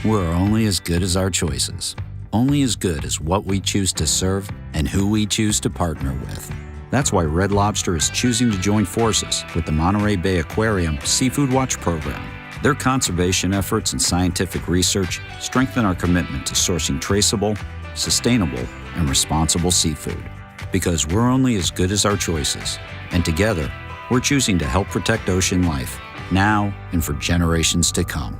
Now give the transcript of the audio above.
We're only as good as our choices. Only as good as what we choose to serve and who we choose to partner with. That's why Red Lobster is choosing to join forces with the Monterey Bay Aquarium Seafood Watch program. Their conservation efforts and scientific research strengthen our commitment to sourcing traceable, sustainable, and responsible seafood. Because we're only as good as our choices. And together, we're choosing to help protect ocean life, now and for generations to come.